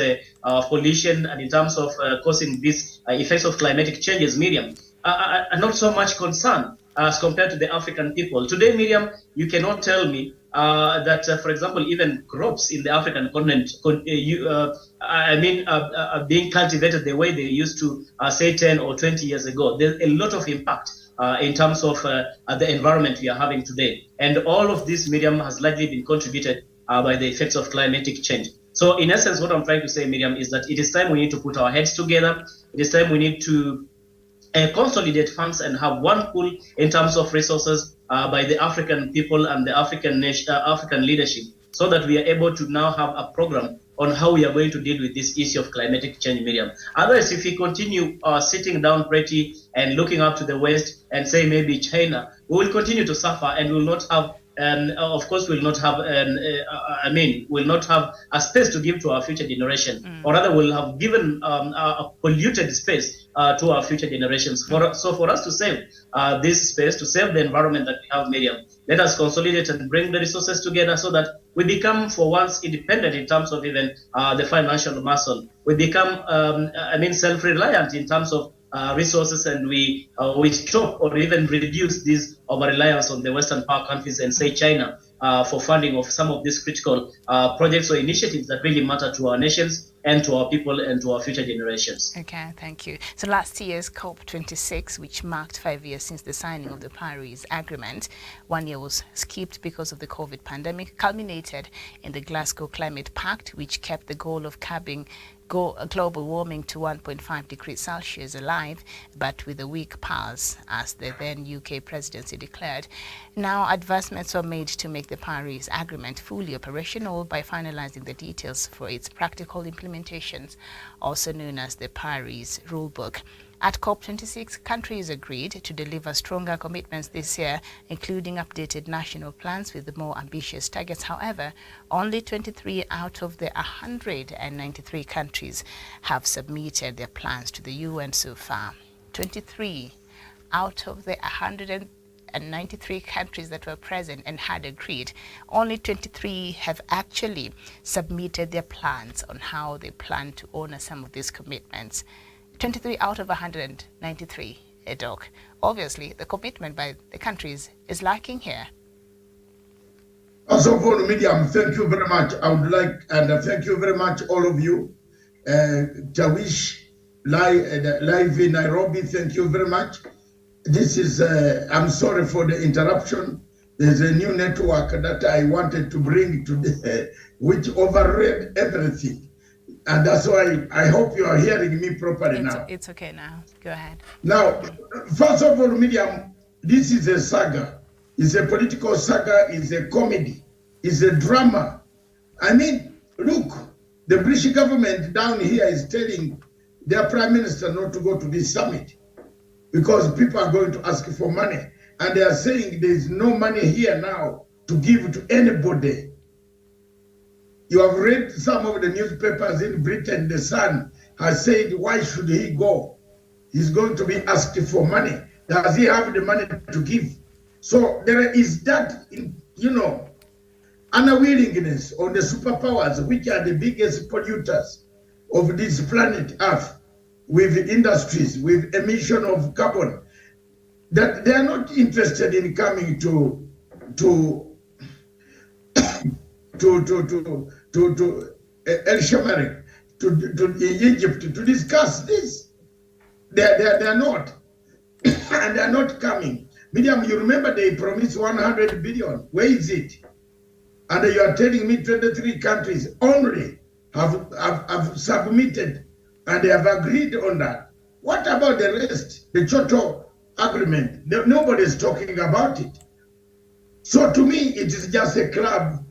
Speaker 2: pollution and in terms of causing these effects of climatic changes, Miriam, are not so much concerned as compared to the African people. Today, Miriam, you cannot tell me that, for example, even crops in the African continent, being cultivated the way they used to, say, 10 or 20 years ago. There's a lot of impact in terms of the environment we are having today. And all of this, Miriam, has largely been contributed by the effects of climatic change. So in essence, what I'm trying to say, Miriam, is that it is time we need to put our heads together. It is time we need to consolidate funds and have one pool in terms of resources by the African people and the African leadership, so that we are able to now have a program on how we are going to deal with this issue of climatic change, Miriam. Otherwise, if we continue sitting down pretty and looking up to the West and say maybe China, we will continue to suffer and will not have of course, will not have, will not have a space to give to our future generation, or rather, will have given a polluted space to our future generations. So, for us to save this space, to save the environment that we have, Miriam, let us consolidate and bring the resources together so that we become, for once, independent in terms of even the financial muscle. We become, self-reliant in terms of resources, and we stop or even reduce this over-reliance on the Western power countries and, say, China for funding of some of these critical projects or initiatives that really matter to our nations and to our people and to our future generations.
Speaker 1: Okay, thank you. So last year's COP26, which marked 5 years since the signing of the Paris Agreement, 1 year was skipped because of the COVID pandemic, culminated in the Glasgow Climate Pact, which kept the goal of curbing global warming to 1.5 degrees Celsius alive, but with a weak pulse, as the then UK presidency declared. Now, advancements were made to make the Paris Agreement fully operational by finalizing the details for its practical implementations, also known as the Paris Rulebook. At COP26, countries agreed to deliver stronger commitments this year, including updated national plans with more ambitious targets. However, only 23 out of the 193 countries have submitted their plans to the UN so far. 23 out of the 193 countries that were present and had agreed, only 23 have actually submitted their plans on how they plan to honor some of these commitments. 23 out of 193, Doc. Obviously, the commitment by the countries is lacking here.
Speaker 3: Also, for Medium, thank you very much. I would like, and thank you very much, all of you. Tawish, live in Nairobi, thank you very much. This is, I'm sorry for the interruption. There's a new network that I wanted to bring today, which overread everything. And that's why I hope you are hearing me properly now.
Speaker 1: It's okay now. Go ahead.
Speaker 3: Now, first of all, Miriam, this is a saga. It's a political saga. It's a comedy. It's a drama. I mean, look, the British government down here is telling their prime minister not to go to this summit because people are going to ask for money. And they are saying there's no money here now to give to anybody. You have read some of the newspapers in Britain. The Sun has said, why should he go? He's going to be asked for money. Does he have the money to give? So there is that, unwillingness on the superpowers, which are the biggest polluters of this planet Earth, with industries, with emission of carbon, that they are not interested in coming to El Shamarek, to Egypt to discuss this. They are not, and they are not coming. Miriam, you remember they promised 100 billion. Where is it? And you are telling me 23 countries only have submitted and they have agreed on that. What about the rest? The Kyoto Agreement, nobody is talking about it. So to me, it is just a club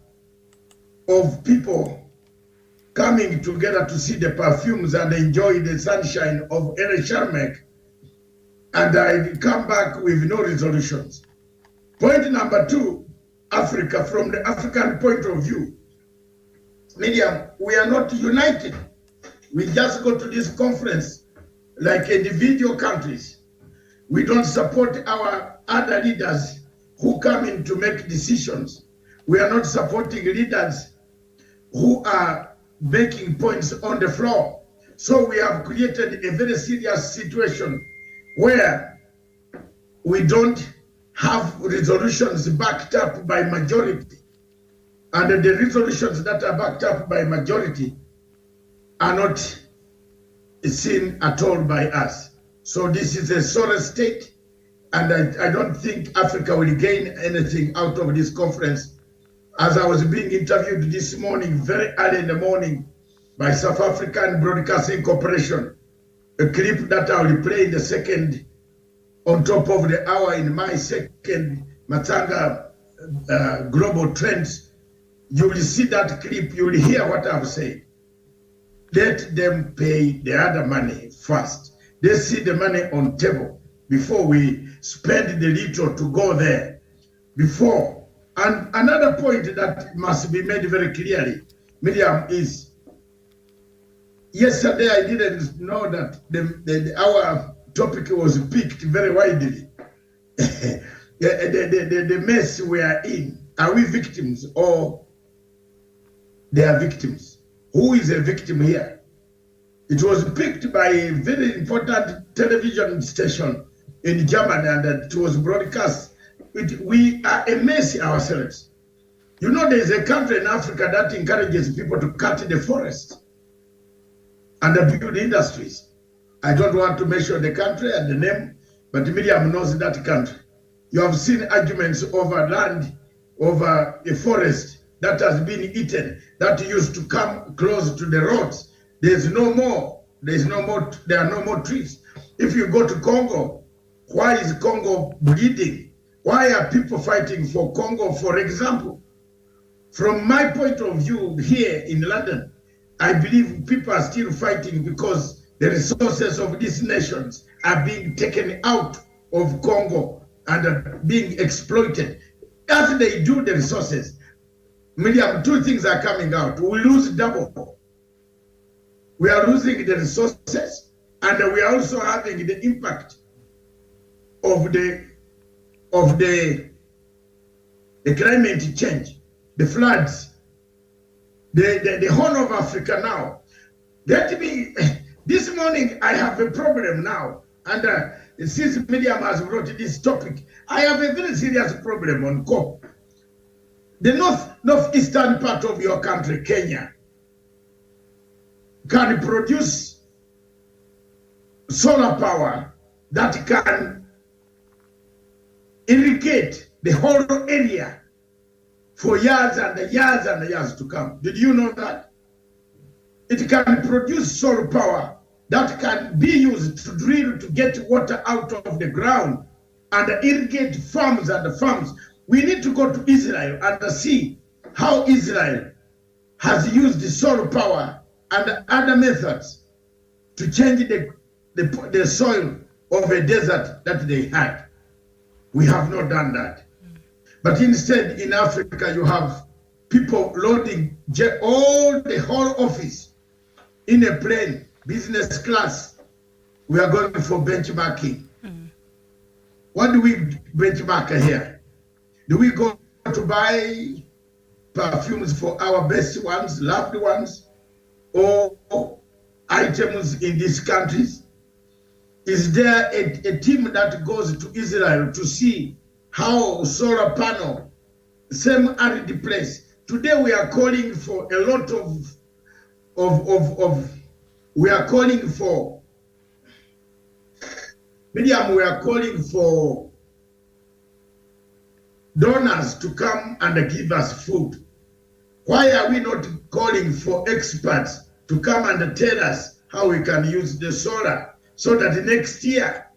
Speaker 3: of people coming together to see the perfumes and enjoy the sunshine of El Sharmek, and I come back with no resolutions. Point number 2, Africa, from the African point of view, Miriam, we are not united. We just go to this conference like individual countries. We don't support our other leaders who come in to make decisions. We are not supporting leaders who are making points on the floor. So we have created a very serious situation where we don't have resolutions backed up by majority. And the resolutions that are backed up by majority are not seen at all by us. So this is a sorry state, and I don't think Africa will gain anything out of this conference. As I was being interviewed this morning, very early in the morning, by South African Broadcasting Corporation, a clip that I will play in the second, on top of the hour in my second Matanga Global Trends, you will see that clip, you will hear what I've said. Let them pay the other money first. They see the money on table before we spend the little to go there. Before. And another point that must be made very clearly, Miriam, is yesterday I didn't know that our topic was picked very widely. the mess we are in. Are we victims or they are victims? Who is a victim here? It was picked by a very important television station in Germany, and it was broadcast. We are a mess ourselves. You know, there is a country in Africa that encourages people to cut the forest and build industries. I don't want to mention the country and the name, but Miriam knows that country. You have seen arguments over land, over a forest that has been eaten, that used to come close to the roads. There are no more trees. If you go to Congo, why is Congo bleeding? Why are people fighting for Congo, for example? From my point of view here in London, I believe people are still fighting because the resources of these nations are being taken out of Congo and are being exploited. As they do the resources, Miriam, 2 things are coming out. We lose double. We are losing the resources, and we are also having the impact of the climate change, the floods, the Horn of Africa now. Let me, this morning I have a problem now, and since Miriam has brought this topic, I have a very serious problem on COP. The northeastern part of your country, Kenya, can produce solar power that can irrigate the whole area for years and years and years to come. Did you know that? It can produce solar power that can be used to drill to get water out of the ground and irrigate farms and farms. We need to go to Israel and see how Israel has used the solar power and other methods to change the soil of a desert that they had. We have not done that. But instead, in Africa, you have people loading all the whole office in a plane, business class. We are going for benchmarking. What do we benchmark here? Do we go to buy perfumes for our best ones, loved ones, or items in these countries? Is there a team that goes to Israel to see how solar panel, same arid place? Today we are calling for a lot we are calling for, Miriam, we are calling for donors to come and give us food. Why are we not calling for experts to come and tell us how we can use the solar so that next year,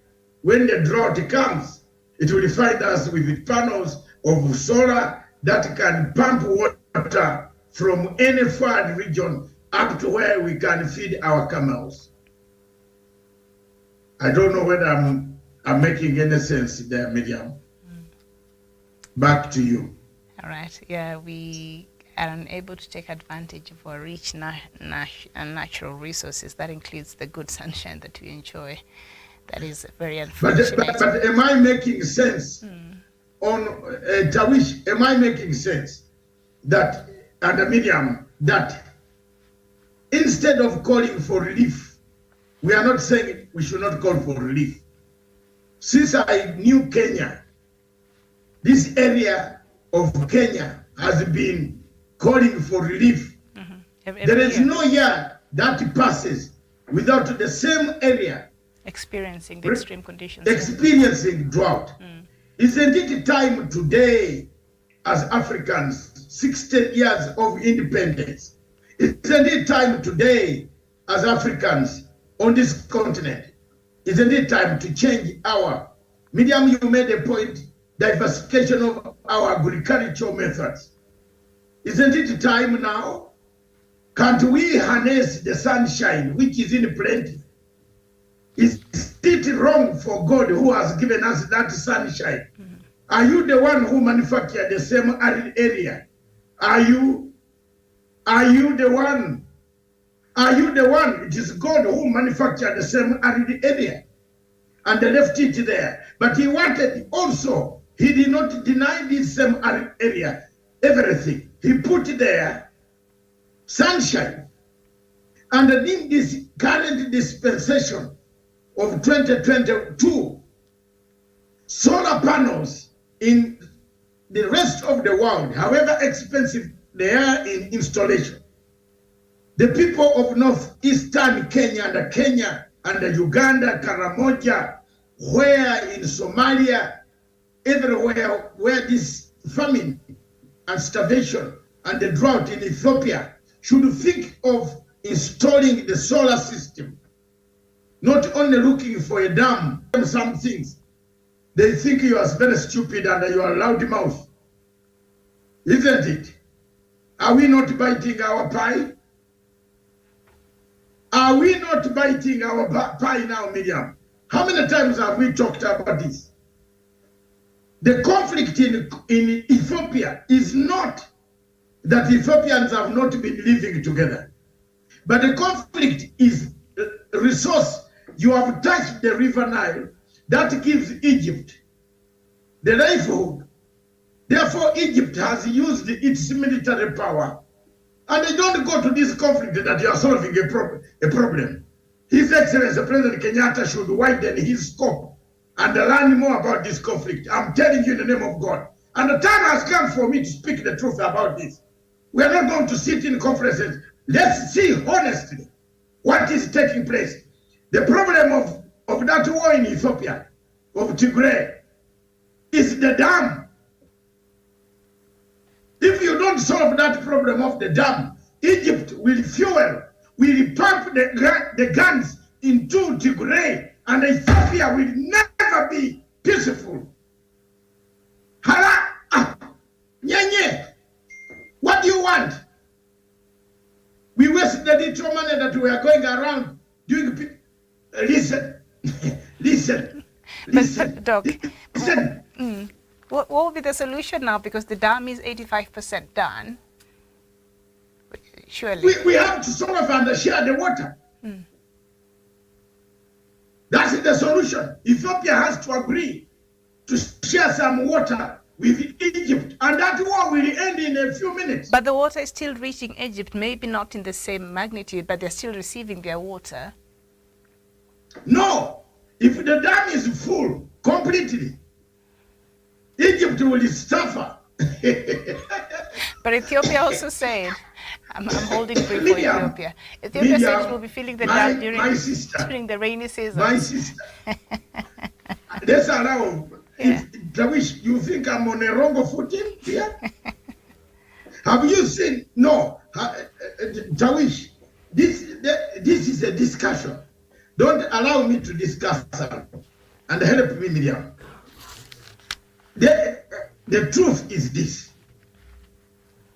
Speaker 3: when the drought comes, it will find us with panels of solar that can pump water from any flood region up to where we can feed our camels. I don't know whether I'm making any sense there, Miriam. Back to you.
Speaker 1: All right. Yeah, we are unable to take advantage of our rich natural resources. That includes the good sunshine that we enjoy. That is very unfortunate.
Speaker 3: But am I making sense on Tawish? Am I making sense that, and Miriam, that instead of calling for relief, we are not saying we should not call for relief. Since I knew Kenya, this area of Kenya has been calling for relief. There is no year that passes without the same area
Speaker 1: experiencing the extreme conditions.
Speaker 3: Experiencing drought. Isn't it time today, as Africans, 60 years of independence, isn't it time today, as Africans on this continent, isn't it time to change our, Miriam, you made a point, diversification of our agricultural methods. Isn't it time now? Can't we harness the sunshine which is in plenty? Is it wrong for God who has given us that sunshine? Are you the one who manufactured the same arid area? Are you the one? Are you the one? It is God who manufactured the same arid area and they left it there. But he wanted also, he did not deny this same arid area, everything. He put there sunshine. And in this current dispensation of 2022, solar panels in the rest of the world, however expensive they are in installation, the people of northeastern Kenya and Uganda, Karamoja, where in Somalia, everywhere where this famine and starvation and the drought in Ethiopia, should think of installing the solar system, not only looking for a dam. Some things, they think you are very stupid and you are loud mouth. Isn't it? Are we not biting our pie? Are we not biting our pie now, Miriam? How many times have we talked about this? The conflict in Ethiopia is not that Ethiopians have not been living together, but the conflict is resource. You have touched the river Nile that gives Egypt the livelihood. Therefore, Egypt has used its military power. And they don't go to this conflict that you are solving a problem. His Excellency President Kenyatta should widen his scope and learn more about this conflict. I'm telling you in the name of God. And the time has come for me to speak the truth about this. We are not going to sit in conferences. Let's see honestly what is taking place. The problem of that war in Ethiopia, of Tigray, is the dam. If you don't solve that problem of the dam, Egypt will pump the guns into Tigray, and Ethiopia will never be peaceful. Nyenye, what do you want? We wasted the little money that we are going around doing. Listen, listen.
Speaker 1: But Doc, what will be the solution now? Because the dam is 85% done. Surely.
Speaker 3: We have to sort of share the water. That's the solution. Ethiopia has to agree to share some water with Egypt, and that war will end in a few minutes.
Speaker 1: But the water is still reaching Egypt, maybe not in the same magnitude, but they're still receiving their water.
Speaker 3: No, if the dam is full completely, Egypt will suffer.
Speaker 1: But Ethiopia also said, I'm holding brief for Ethiopia. Ethiopia said it will be filling the dam during the rainy season.
Speaker 3: My sister. Let's allow.
Speaker 1: Yeah.
Speaker 3: Tawish, you think I'm on a wrong footing here? Have you seen? No. Tawish, this is a discussion. Don't allow me to discuss and help me, Miriam. The truth is this.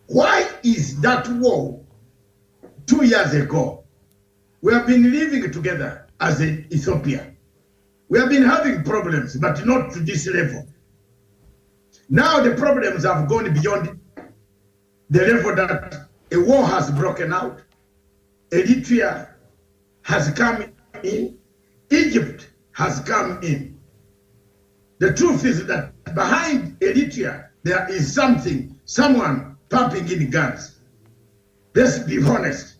Speaker 3: Why is that war 2 years ago? We have been living together as an Ethiopia. We have been having problems, but not to this level. Now the problems have gone beyond the level that a war has broken out. Eritrea has come in. Egypt has come in. The truth is that behind Eritrea, there is someone pumping in guns. Let's be honest.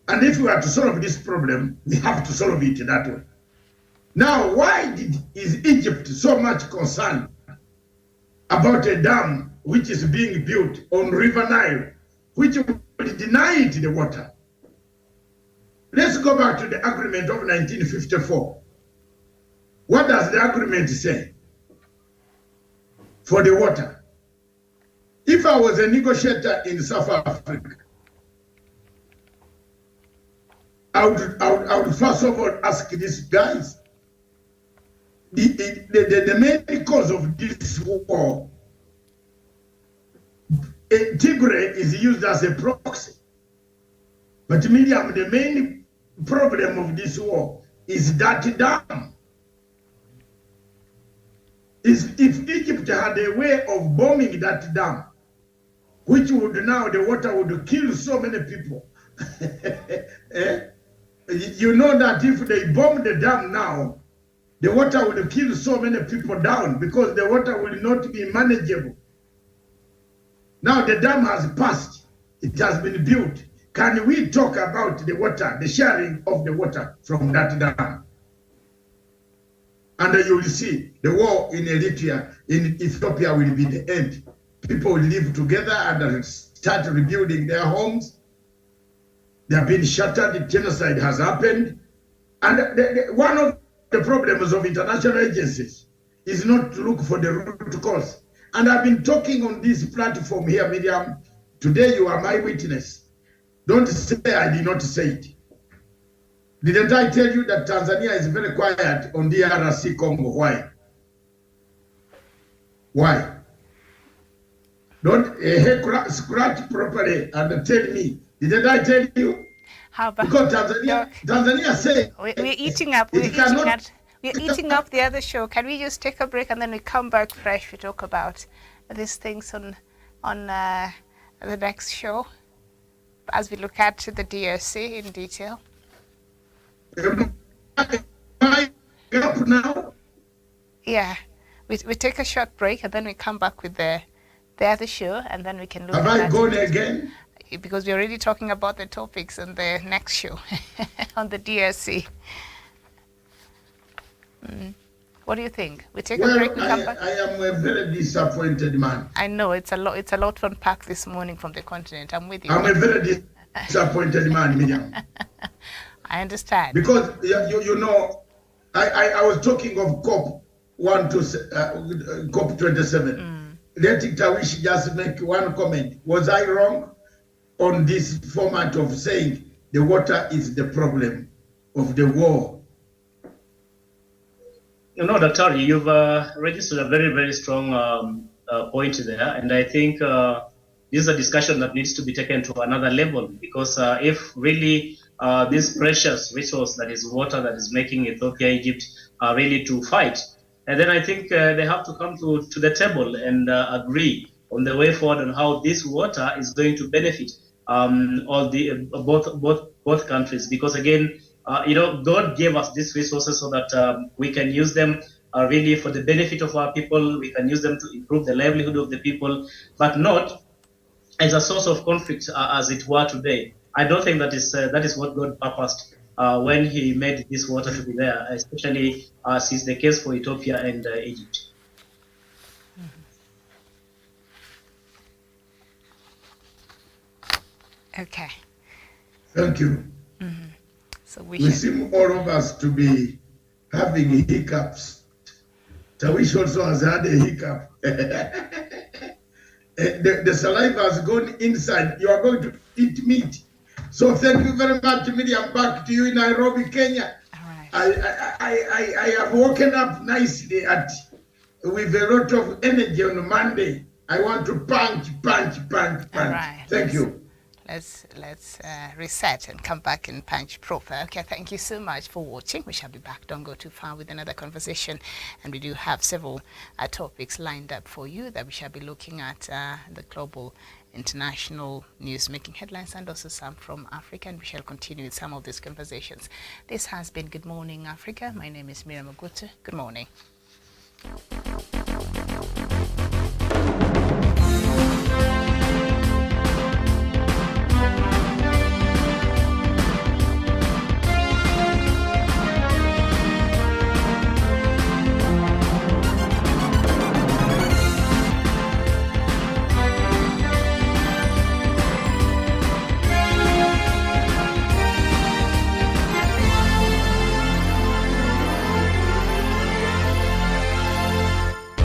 Speaker 3: And if we are to solve this problem, we have to solve it that way. Now, why is Egypt so much concerned about a dam which is being built on River Nile, which will deny it the water? Let's go back to the agreement of 1954. What does the agreement say for the water? If I was a negotiator in South Africa, I would first of all ask these guys, the main cause of this war, Tigray is used as a proxy. But Miriam, the main problem of this war is that dam. If Egypt had a way of bombing that dam, which would now, the water would kill so many people. You know that if they bomb the dam now, the water will kill so many people down because the water will not be manageable. Now the dam has passed. It has been built. Can we talk about the water, the sharing of the water from that dam? And you will see the war in Eritrea, in Ethiopia will be the end. People will live together and start rebuilding their homes. They have been shattered. Genocide has happened. And one of the problems of international agencies is not to look for the root cause. And I've been talking on this platform here, Miriam. Today you are my witness. Don't say I did not say it. Didn't I tell you that Tanzania is very quiet on DRC Congo? Why? Why? Don't scratch properly and tell me. Didn't I tell you?
Speaker 1: How about
Speaker 3: because Tanzania say
Speaker 1: we're eating up. We're eating up the other show. Can we just take a break and then we come back fresh? We talk about these things on the next show as we look at the DRC in detail.
Speaker 3: Now?
Speaker 1: Yeah, we take a short break and then we come back with the other show and then we can look
Speaker 3: at
Speaker 1: that.
Speaker 3: Have I gone again?
Speaker 1: Because we're already talking about the topics on the next show on the DRC. What do you think? We take a break, we come back?
Speaker 3: I am a very disappointed man.
Speaker 1: I know, it's a lot to unpack this morning from the continent. I'm with you.
Speaker 3: I'm a very disappointed man, Miriam.
Speaker 1: I understand.
Speaker 3: Because, you know, I was talking of COP27. Let Tawish just make one comment. Was I wrong on this format of saying the water is the problem of the war?
Speaker 2: You know, Dr. You've registered a very, very strong point there. And I think this is a discussion that needs to be taken to another level because if really this precious resource that is water that is making Ethiopia, Egypt really to fight, and then I think they have to come to the table and agree on the way forward on how this water is going to benefit all the both countries. Because again, you know, God gave us these resources so that we can use them really for the benefit of our people. We can use them to improve the livelihood of the people, but not as a source of conflict as it were today. I don't think that is what God purposed when He made this water to be there, especially as is the case for Ethiopia and Egypt.
Speaker 1: Okay.
Speaker 3: Thank you.
Speaker 1: So we
Speaker 3: seem all of us to be having hiccups. Tawish also has had a hiccup. The saliva has gone inside. You are going to eat meat. So thank you very much, Miriam. Back to you in Nairobi, Kenya.
Speaker 1: All right.
Speaker 3: I have woken up nicely with a lot of energy on Monday. I want to punch.
Speaker 1: All right.
Speaker 3: Thank you.
Speaker 1: Let's reset and come back and punch proper. Okay, thank you so much for watching. We shall be back. Don't go too far with another conversation. And we do have several topics lined up for you that we shall be looking at, the global international news making headlines and also some from Africa. And we shall continue with some of these conversations. This has been Good Morning Africa. My name is Miriam Ogutu. Good morning.